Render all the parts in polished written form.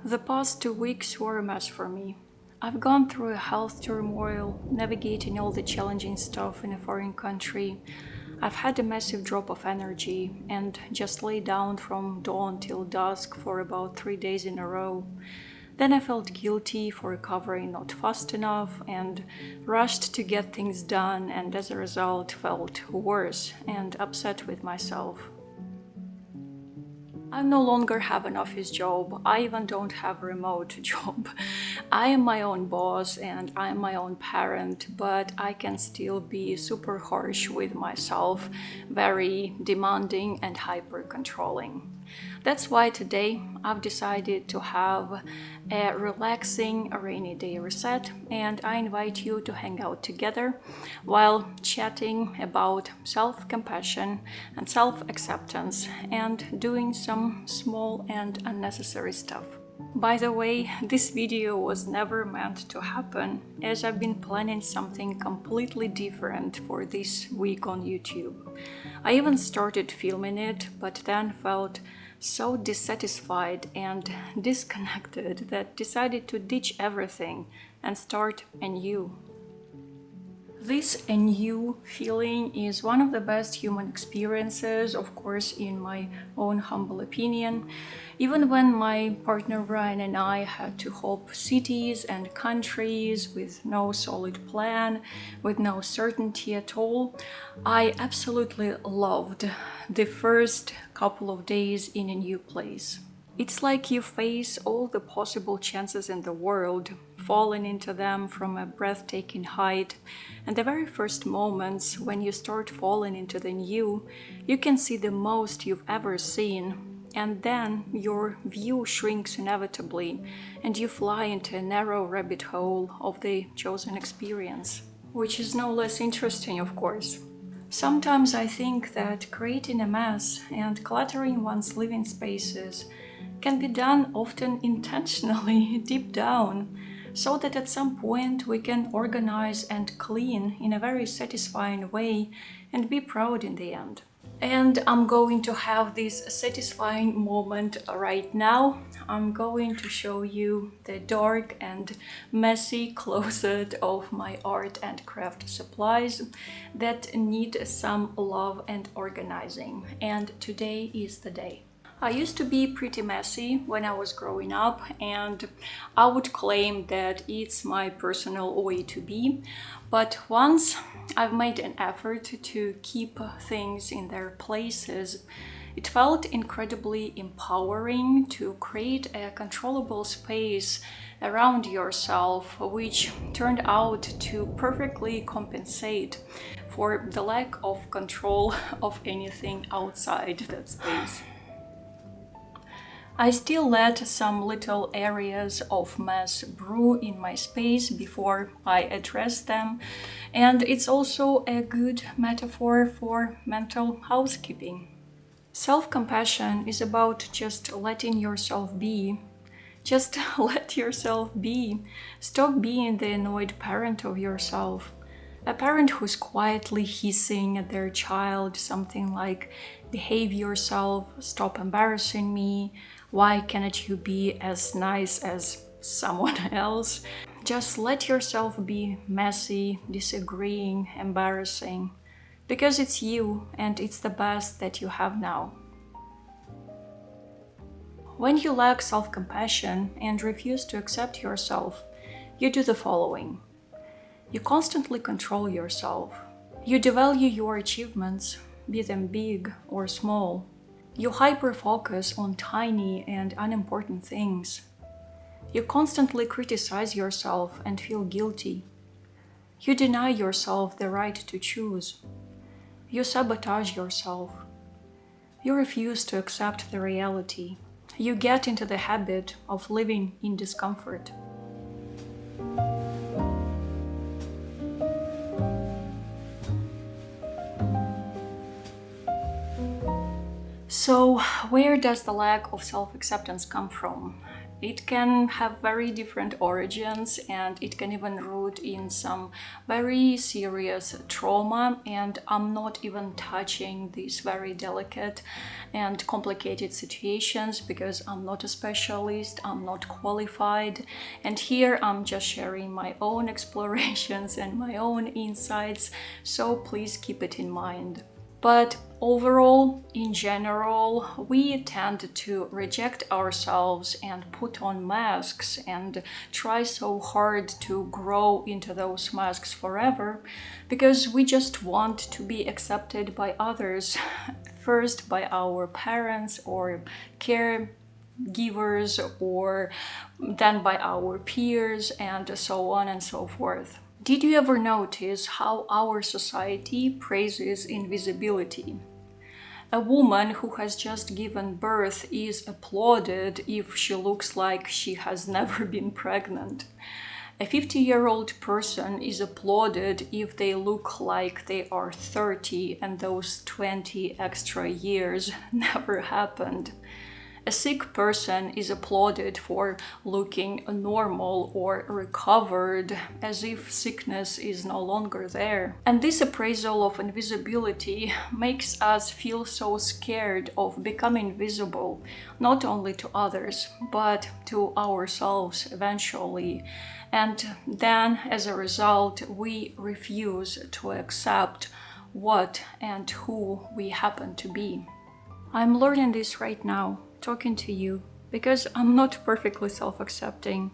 The past 2 weeks were a mess for me. I've gone through a health turmoil, navigating all the challenging stuff in a foreign country. I've had a massive drop of energy and just lay down from dawn till dusk for about 3 days in a row. Then I felt guilty for recovering not fast enough and rushed to get things done, and as a result felt worse and upset with myself. I no longer have an office job. I even don't have a remote job. I am my own boss and I am my own parent, but I can still be super harsh with myself, very demanding and hyper controlling. That's why today I've decided to have a relaxing rainy day reset, and I invite you to hang out together while chatting about self-compassion and self-acceptance and doing some small and unnecessary stuff. By the way, this video was never meant to happen, as I've been planning something completely different for this week on YouTube. I even started filming it, but then felt so dissatisfied and disconnected that decided to ditch everything and start anew. This anew feeling is one of the best human experiences, of course, in my own humble opinion. Even when my partner Brian and I had to hop cities and countries with no solid plan, with no certainty at all, I absolutely loved the first couple of days in a new place. It's like you face all the possible chances in the world, falling into them from a breathtaking height, and the very first moments when you start falling into the new, you can see the most you've ever seen, and then your view shrinks inevitably, and you fly into a narrow rabbit hole of the chosen experience, which is no less interesting, of course. Sometimes I think that creating a mess and cluttering one's living spaces can be done often intentionally deep down, so that at some point we can organize and clean in a very satisfying way and be proud in the end. And I'm going to have this satisfying moment right now. I'm going to show you the dark and messy closet of my art and craft supplies that need some love and organizing. And today is the day. I used to be pretty messy when I was growing up, and I would claim that it's my personal way to be. But once I've made an effort to keep things in their places, it felt incredibly empowering to create a controllable space around yourself, which turned out to perfectly compensate for the lack of control of anything outside that space. I still let some little areas of mess brew in my space before I address them, and it's also a good metaphor for mental housekeeping. Self-compassion is about just letting yourself be. Just let yourself be. Stop being the annoyed parent of yourself. A parent who's quietly hissing at their child something like, "Behave yourself, stop embarrassing me, why cannot you be as nice as someone else?" Just let yourself be messy, disagreeing, embarrassing, because it's you and it's the best that you have now. When you lack self-compassion and refuse to accept yourself, you do the following. You constantly control yourself. You devalue your achievements, be them big or small. You hyper-focus on tiny and unimportant things. You constantly criticize yourself and feel guilty. You deny yourself the right to choose. You sabotage yourself. You refuse to accept the reality. You get into the habit of living in discomfort. So, where does the lack of self-acceptance come from? It can have very different origins, and it can even root in some very serious trauma. And I'm not even touching these very delicate and complicated situations because I'm not a specialist, I'm not qualified. And here I'm just sharing my own explorations and my own insights, so please keep it in mind. But overall, in general, we tend to reject ourselves and put on masks and try so hard to grow into those masks forever because we just want to be accepted by others, first by our parents or caregivers, or then by our peers, and so on and so forth. Did you ever notice how our society praises invisibility? A woman who has just given birth is applauded if she looks like she has never been pregnant. A 50-year-old person is applauded if they look like they are 30 and those 20 extra years never happened. A sick person is applauded for looking normal or recovered, as if sickness is no longer there. And this appraisal of invisibility makes us feel so scared of becoming visible, not only to others, but to ourselves eventually. And then, as a result, we refuse to accept what and who we happen to be. I'm learning this right now, talking to you, because I'm not perfectly self-accepting.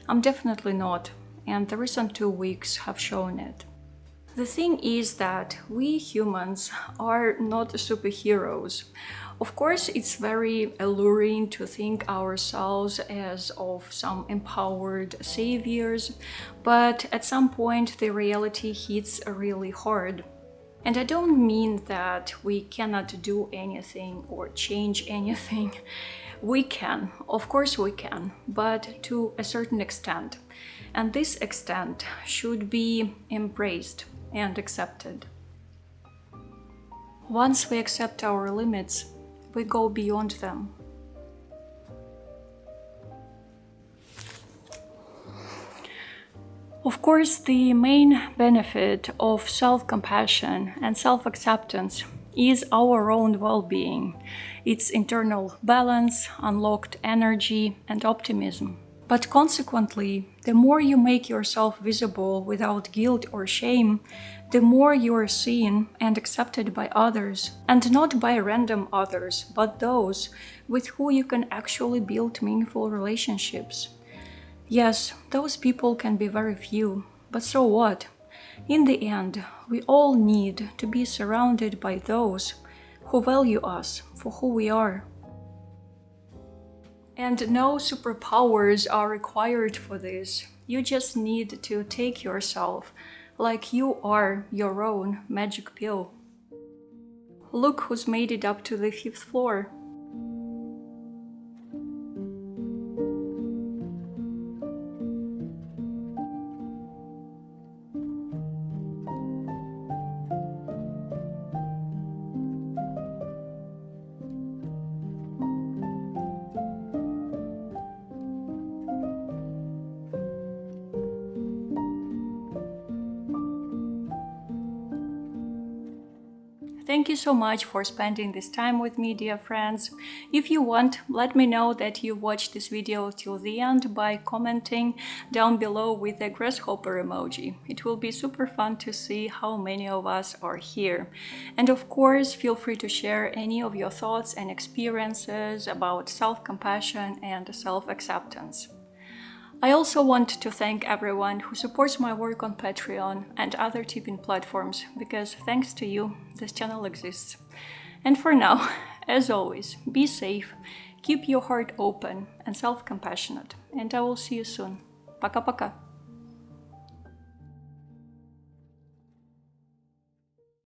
I'm definitely not, and the recent 2 weeks have shown it. The thing is that we humans are not superheroes. Of course, it's very alluring to think ourselves as of some empowered saviors, but at some point the reality hits really hard. And I don't mean that we cannot do anything or change anything. We can, of course we can, but to a certain extent. And this extent should be embraced and accepted. Once we accept our limits, we go beyond them. Of course, the main benefit of self-compassion and self-acceptance is our own well-being, its internal balance, unlocked energy, and optimism. But consequently, the more you make yourself visible without guilt or shame, the more you are seen and accepted by others, and not by random others, but those with who you can actually build meaningful relationships. Yes, those people can be very few, but so what? In the end, we all need to be surrounded by those who value us for who we are. And no superpowers are required for this. You just need to take yourself like you are your own magic pill. Look who's made it up to the 5th floor. Thank you so much for spending this time with me, dear friends. If you want, let me know that you watched this video till the end by commenting down below with a grasshopper emoji. It will be super fun to see how many of us are here. And of course, feel free to share any of your thoughts and experiences about self-compassion and self-acceptance. I also want to thank everyone who supports my work on Patreon and other tipping platforms, because thanks to you, this channel exists. And for now, as always, be safe, keep your heart open and self-compassionate, and I will see you soon. Пока-пока!